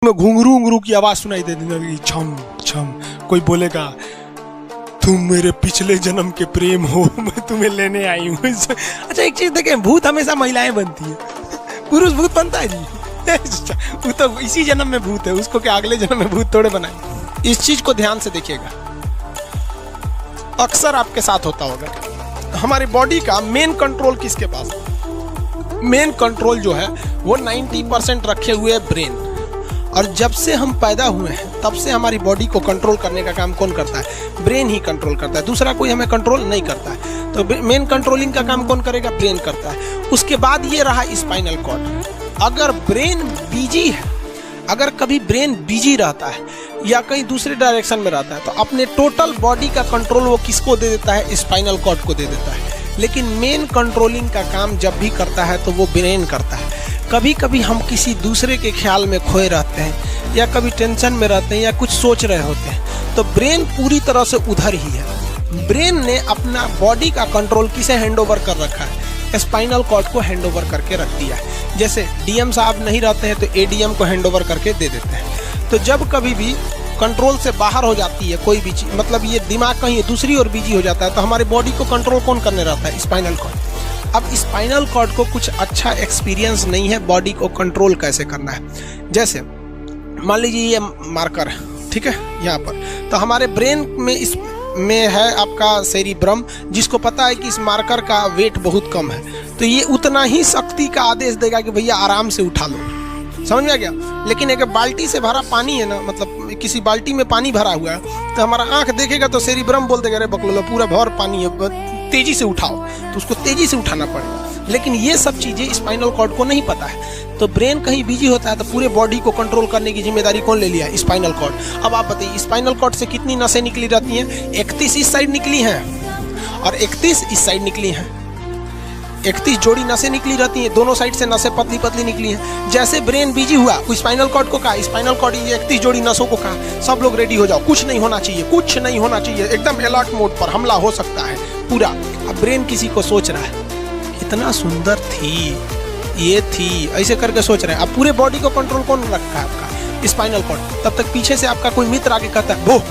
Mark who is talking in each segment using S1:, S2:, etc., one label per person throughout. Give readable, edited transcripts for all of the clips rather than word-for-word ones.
S1: में घुंघरू घुंघरू की आवाज सुनाई देने लगी, छम छम। कोई बोलेगा तुम मेरे पिछले जन्म के प्रेम हो, मैं तुम्हें लेने आई हूँ। अच्छा एक चीज देखें, भूत हमेशा महिलाएं बनती है, पुरुष भूत बनता है जी। वो तो इसी जन्म में भूत है, उसको क्या अगले जन्म में भूत थोड़े बनाए। इस चीज को ध्यान से देखिएगा, अक्सर आपके साथ होता होगा। हमारी बॉडी का मेन कंट्रोल किसके पास? मेन कंट्रोल जो है वो 90% रखे हुए है ब्रेन। और जब से हम पैदा हुए हैं तब से हमारी बॉडी को कंट्रोल करने का काम कौन करता है? ब्रेन ही कंट्रोल करता है, दूसरा कोई हमें कंट्रोल नहीं करता है। तो मेन कंट्रोलिंग का काम कौन करेगा? ब्रेन करता है। उसके बाद ये रहा स्पाइनल कॉर्ड। अगर ब्रेन बिजी है, अगर कभी ब्रेन बिजी रहता है या कहीं दूसरे डायरेक्शन में रहता है, तो अपने टोटल बॉडी का कंट्रोल वो किसको दे देता है? स्पाइनल कॉर्ड को दे देता है। लेकिन मेन कंट्रोलिंग का काम जब भी करता है तो वो ब्रेन करता है। कभी कभी हम किसी दूसरे के ख्याल में खोए रहते हैं या कभी टेंशन में रहते हैं या कुछ सोच रहे होते हैं, तो ब्रेन पूरी तरह से उधर ही है। ब्रेन ने अपना बॉडी का कंट्रोल किसे हैंडओवर कर रखा है? स्पाइनल कॉर्ड को हैंडओवर करके रख दिया है। जैसे डीएम साहब नहीं रहते हैं तो एडीएम को हैंडओवर करके दे देते हैं। तो जब कभी भी कंट्रोल से बाहर हो जाती है कोई भी चीज, मतलब ये दिमाग कहीं दूसरी ओर बिजी हो जाता है, तो हमारी बॉडी को कंट्रोल कौन करने रहता है? Spinal cord. अब स्पाइनल कॉर्ड को कुछ अच्छा एक्सपीरियंस नहीं है बॉडी को कंट्रोल कैसे करना है। जैसे मान लीजिए ये मार्कर है, ठीक है, यहाँ पर तो हमारे ब्रेन में इस में है आपका सेरिब्रम, जिसको पता है कि इस मार्कर का वेट बहुत कम है, तो ये उतना ही शक्ति का आदेश देगा कि भैया आराम से उठा लो। समझ में आ गया? लेकिन एक बाल्टी से भरा पानी है ना, मतलब किसी बाल्टी में पानी भरा हुआ है, तो हमारा आंख देखेगा तो सेरिब्रम बोल देगा अरे बकलोलो पूरा भर पानी है, तेजी से उठाओ, तो उसको तेजी से उठाना पड़ेगा। लेकिन ये सब चीजें स्पाइनल कॉर्ड को नहीं पता है। तो ब्रेन कहीं बिजी होता है तो पूरे बॉडी को कंट्रोल करने की जिम्मेदारी कौन ले लिया? Spinal cord. अब आप बताइए स्पाइनल कॉर्ड से कितनी नसें निकली रहती हैं? 31 इस साइड निकली हैं और 31 इस साइड निकली हैं। 31 जोड़ी नसें निकली रहती हैं, दोनों साइड से नसें पतली पतली निकली हैं। जैसे ब्रेन बिजी हुआ, स्पाइनल कॉर्ड को कहा, स्पाइनल कॉर्ड 31 जोड़ी नसों को कहा सब लोग रेडी हो जाओ, कुछ नहीं होना चाहिए, कुछ नहीं होना चाहिए, एकदम अलर्ट मोड पर, हमला हो सकता है पूरा। अब ब्रेन किसी को सोच रहा है कितना सुंदर थी, ये थी, ऐसे करके सोच रहे हैं। अब पूरे बॉडी को कंट्रोल कौन रखा है? आपका स्पाइनल कॉर्ड। तब तक पीछे से आपका कोई मित्र आके कहता है वो,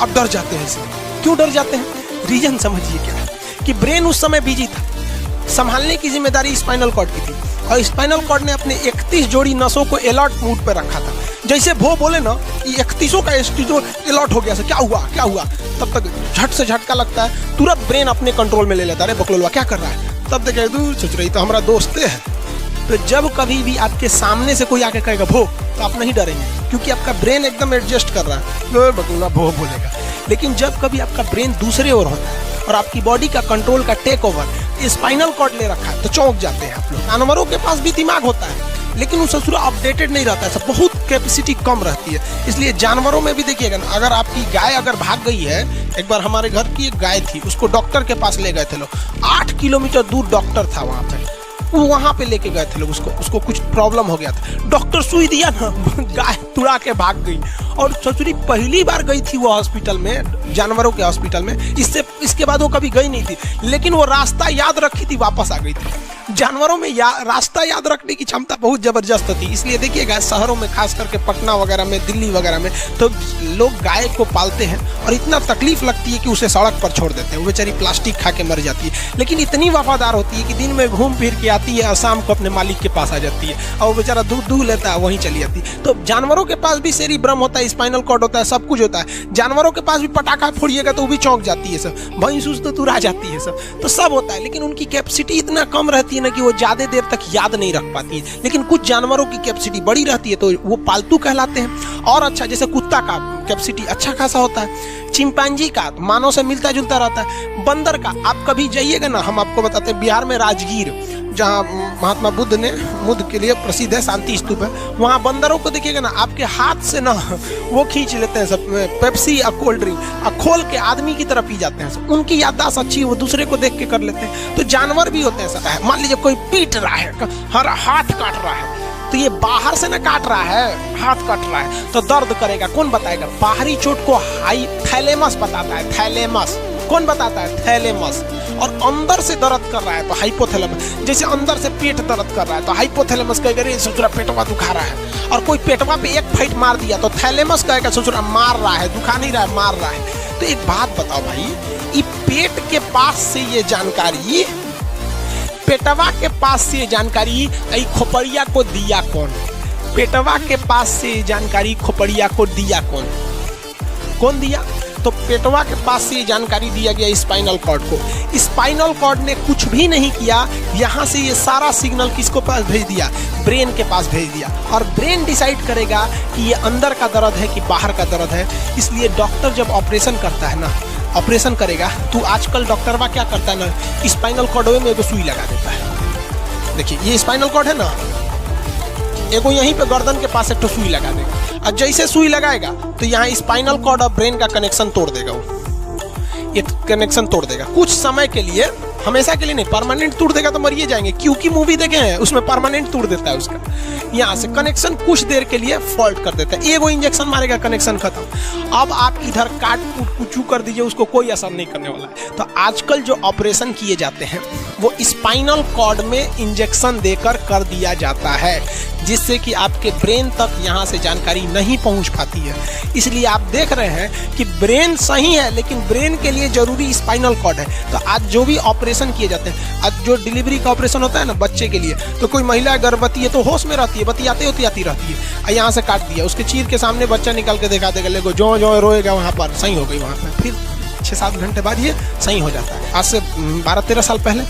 S1: अब डर जाते हैं। इसे क्यों डर जाते हैं? रीजन समझिए क्या है कि ब्रेन उस समय बिजी था, संभालने की जिम्मेदारी स्पाइनल कॉर्ड की थी, और स्पाइनल कॉर्ड ने अपने 31 जोड़ी नसों को अलर्ट मूड पर रखा था। जैसे वो बोले ना कि 31 का स्टीजो अलर्ट हो गया, क्या हुआ क्या हुआ, तब तक झट से झटका लगता है, तुरंत ब्रेन अपने कंट्रोल में ले लेता है, अरे बकलोलवा क्या कर रहा है? तब देखे दूर सोच रही तो हमारा दोस्त है। तो जब कभी भी आपके सामने से कोई आके कहेगा भो, तो आप नहीं डरेंगे, क्योंकि आपका ब्रेन एकदम एडजस्ट कर रहा है, बकलोलवा भो बोलेगा। लेकिन जब कभी आपका ब्रेन दूसरे ओर होता है और आपकी बॉडी का कंट्रोल का टेक ओवर स्पाइनल कॉर्ड ले रखा है, तो चौंक जाते हैं आप लोग। जानवरों के पास भी दिमाग होता है लेकिन वो ससुरा अपडेटेड नहीं रहता है, सब बहुत कैपेसिटी कम रहती है। इसलिए जानवरों में भी देखिएगा ना, अगर आपकी गाय अगर भाग गई है, एक बार हमारे घर की एक गाय थी, उसको डॉक्टर के पास ले गए थे लोग, 8 किलोमीटर दूर डॉक्टर था वहाँ पे, वो वहाँ पे लेके गए थे लोग, उसको कुछ प्रॉब्लम हो गया था, डॉक्टर सुई दिया ना, गाय तुड़ा के भाग गई। और ससुरी पहली बार गई थी वो हॉस्पिटल में, जानवरों के हॉस्पिटल में, इसके बाद वो कभी गई नहीं थी, लेकिन वो रास्ता याद रखी थी, वापस आ गई थी। जानवरों में रास्ता याद रखने की क्षमता बहुत जबरदस्त थी। इसलिए देखिएगा शहरों में, खास करके पटना वगैरह में, दिल्ली वगैरह में, तो लोग गाय को पालते हैं और इतना तकलीफ लगती है कि उसे सड़क पर छोड़ देते हैं, वो बेचारी प्लास्टिक खा के मर जाती है। लेकिन इतनी वफादार होती है कि दिन में घूम फिर के आती है और शाम को अपने मालिक के पास आ जाती है, और वो बेचारा दूध दूह लेता है, वहीं चली जाती है। तो जानवरों के पास भी सेरिब्रम होता है, स्पाइनल कॉर्ड होता है, सब कुछ होता है। जानवरों के पास भी पटाखा फोड़िएगा तो वो भी चौंक जाती है, सब भैंस तो तुरा जाती है, सब तो सब होता है। लेकिन उनकी कैपेसिटी इतना कम रहती है ना कि वो ज्यादा देर तक याद नहीं रख पाती है। लेकिन कुछ जानवरों की कैपेसिटी बड़ी रहती है तो वो पालतू कहलाते हैं। और अच्छा, जैसे कुत्ता का कैपेसिटी अच्छा खासा होता है, चिंपांजी का मानव से मिलता जुलता रहता है, बंदर का आप कभी जाइएगा ना, हम आपको बताते हैं, बिहार में राजगीर, जहाँ महात्मा बुद्ध के लिए प्रसिद्ध है, शांति स्तूप है, वहाँ बंदरों को देखिएगा ना, आपके हाथ से ना वो खींच लेते हैं सब पेप्सी और कोल्ड ड्रिंक, और खोल के आदमी की तरफ पी जाते हैं सब। उनकी याददाश्त अच्छी है, वो दूसरे को देख के कर लेते हैं। तो जानवर भी होते हैं ऐसा। मान लीजिए कोई पीट रहा है, हर हाथ काट रहा है, तो ये बाहर से ना काट रहा है, हाथ काट रहा है तो दर्द करेगा, कौन बताएगा? बाहरी चोट को थैलेमस बताता है, थैलेमस। कौन बताता है? थैलेमस। और अंदर से दर्द कर रहा है तो हाइपोथैलेमस। जैसे अंदर से पेट दर्द कर रहा है तो हाइपोथैलेमस कहेगा रे ससुरा पेटवा दुखा रहा है। और कोई पेटवा पे एक फाइट मार दिया तो थैलेमस कहेगा ससुरा मार रहा है, दुखा नहीं रहा है, मार रहा है। तो एक बात बताओ भाई, ये पेट के पास से ये जानकारी, पेटवा के पास से जानकारी खोपड़िया को दिया कौन? पेटवा के पास से जानकारी खोपड़िया को दिया कौन? कौन दिया? तो पेटवा के पास से जानकारी दिया गया स्पाइनल कॉर्ड को। स्पाइनल कॉर्ड ने कुछ भी नहीं किया, यहाँ से ये सारा सिग्नल किसको पास भेज दिया? ब्रेन के पास भेज दिया। और ब्रेन डिसाइड करेगा कि ये अंदर का दर्द है कि बाहर का दर्द है। इसलिए डॉक्टर जब ऑपरेशन करता है ना, ऑपरेशन करेगा तो आजकल डॉक्टरवा क्या करता है ना, स्पाइनल कॉर्ड में एगो सुई लगा देता है। देखिए ये स्पाइनल कॉर्ड है ना, एगो यहीं पे गर्दन के पास एक सुई लगा देगा। और जैसे सुई लगाएगा तो यहाँ स्पाइनल कॉर्ड और ब्रेन का कनेक्शन तोड़ देगा। वो ये कनेक्शन तोड़ देगा कुछ समय के लिए, हमेशा के लिए नहीं, परमानेंट तोड़ देगा तो मरिए जाएंगे। क्योंकि मूवी देखे हैं उसमें परमानेंट तोड़ देता है उसका। यहाँ से कनेक्शन कुछ देर के लिए फॉल्ट कर देता है, एगो इंजेक्शन मारेगा, कनेक्शन खत्म। अब आप इधर काट कूट कुचू कर दीजिए, उसको कोई असर नहीं करने वाला है। तो आजकल जो ऑपरेशन किए जाते हैं वो स्पाइनल कॉर्ड में इंजेक्शन देकर कर दिया जाता है, जिससे कि आपके ब्रेन तक यहाँ से जानकारी नहीं पहुँच पाती है। इसलिए आप देख रहे हैं कि ब्रेन सही है लेकिन ब्रेन के लिए जरूरी स्पाइनल कॉर्ड है। तो आज जो भी ऑपरेशन किए जाते हैं, आज जो डिलीवरी का ऑपरेशन होता है ना बच्चे के लिए, तो कोई महिला गर्भवती है तो होश में रहती है, बतियाते होती रहती है, यहाँ से काट दिया, उसके चीर के सामने बच्चा निकाल के दिखा देगा, लेगो जो जो रोएगा वहाँ पर सही हो गई, वहाँ पर फिर 6-7 घंटे बाद ये सही हो जाता है। आज से 12-13 साल पहले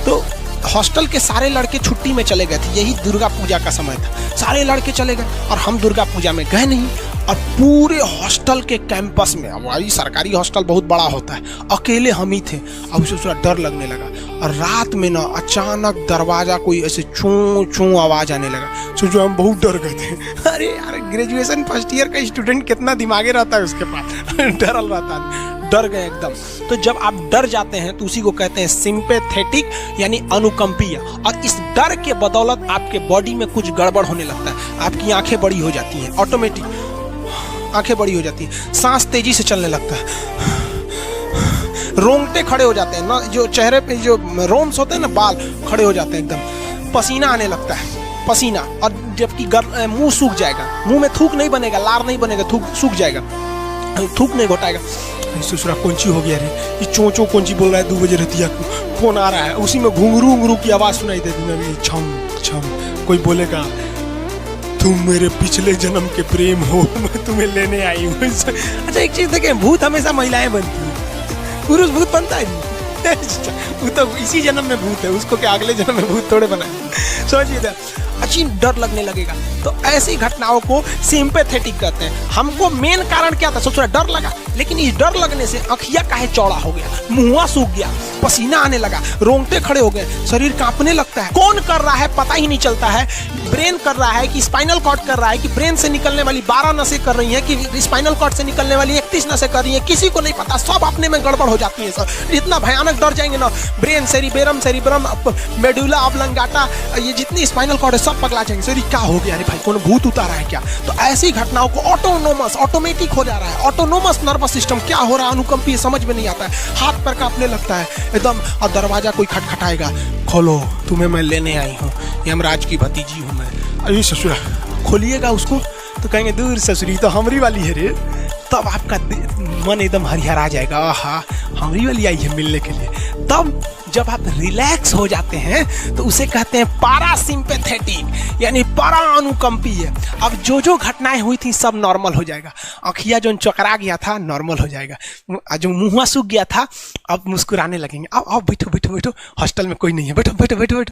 S1: तो हॉस्टल के सारे लड़के छुट्टी में चले गए थे, यही दुर्गा पूजा का समय था, सारे लड़के चले गए और हम दुर्गा पूजा में गए नहीं। और पूरे हॉस्टल के कैंपस में, अब वही सरकारी हॉस्टल बहुत बड़ा होता है, अकेले हम ही थे। अब उसे थोड़ा डर लगने लगा और रात में ना अचानक दरवाजा कोई ऐसे चूं चूं आवाज आने लगा। सोचो हम बहुत डर गए थे। अरे यार ग्रेजुएशन फर्स्ट ईयर का स्टूडेंट कितना दिमागे रहता है उसके पास, डरल रहता है, डर गए एकदम। तो जब आप डर जाते हैं तो उसी को कहते हैं सिंपैथेटिक यानी अनुकंपीय। और इस डर के बदौलत आपके बॉडी में कुछ गड़बड़ होने लगता है, आपकी आंखें बड़ी हो जाती हैं, ऑटोमेटिक आंखें बड़ी हो जाती हैं, सांस तेजी से चलने लगता है, रोंगटे खड़े हो जाते हैं ना, जो चेहरे पे जो रोम्स होते हैं ना, बाल खड़े हो जाते हैं एकदम, पसीना आने लगता है, पसीना। और जबकि मुंह सूख जाएगा, मुंह में थूक नहीं बनेगा, लार नहीं बनेगा, थूक सूख जाएगा, थूक नहीं घोटाएगा। ससुरा कौनची हो गया रे, ये चोंचो कौनची बोल रहा है 2 बजे रतिया को, फोन आ रहा है, उसी में घुंघरू घुंघरू की आवाज सुनाई देती है, छम छम, कोई बोलेगा तुम मेरे पिछले जन्म के प्रेम हो, मैं तुम्हें लेने आई हूँ। अच्छा एक चीज देखें, भूत हमेशा महिलाएं बनती हैं, पुरुष भूत बनता है नहीं। वो तो इसी जन्म में भूत है, उसको क्या अगले जन्म में भूत थोड़े बनाए। समझिए, अच्छी डर लगने लगेगा। तो ऐसी घटनाओं को सिंपैथेटिक कहते हैं। हमको मेन कारण क्या था? सोच रहा डर लगा, लेकिन इस डर लगने से आँखिया काहे चौड़ा हो गया, मुंह सूख गया, पसीना आने लगा, रोंगटे खड़े हो गए, शरीर कांपने लगता है। कौन कर रहा है पता ही नहीं चलता है। ब्रेन कर रहा है कि स्पाइनल कॉर्ड कर रहा है कि ब्रेन से निकलने वाली 12 नसें कर रही हैं कि स्पाइनल कॉर्ड से निकलने वाली 31 नसें कर रही हैं, किसी को नहीं पता, सब अपने में गड़बड़ हो जाती है। सर इतना भयानक डर जाएंगे ना, ब्रेन, सेरिब्रम, मेडुला ऑब्लंगाटा, ये जितनी स्पाइनल कॉर्ड है सब पगला जाएंगे। सर क्या हो गया? अरे भाई कौन भूत उतारा है क्या? तो ऐसी घटनाओं को ऑटोमेटिक हो जा रहा है, ऑटोनोमस नर्वस सिस्टम क्या हो रहा है, अनुकंपीय, समझ में नहीं आता है, हाथ पैर कांपने लगता है एकदम। और दरवाजा कोई खटखटाएगा, खोलो तुम्हें मैं लेने आई हूँ, यमराज की भतीजी हूँ मैं। अरे ससुरा खोलिएगा उसको तो कहेंगे दूर ससुरी तो हमरी वाली है रे। तब आपका मन एकदम हरिहर आ जाएगा, आहा हमरी वाली आई है मिलने के लिए। तब जब आप रिलैक्स हो जाते हैं तो उसे कहते हैं पारासिम्पैथेटिक यानी परा अनुकंपीय। अब जो घटनाएं हुई थी सब नॉर्मल हो जाएगा, आँखिया जो चकरा गया था नॉर्मल हो जाएगा, जो मुंह सूख गया था अब मुस्कुराने लगेंगे। अब बैठो बैठो बैठो, हॉस्टल में कोई नहीं है, बैठो बैठो बैठो बैठो।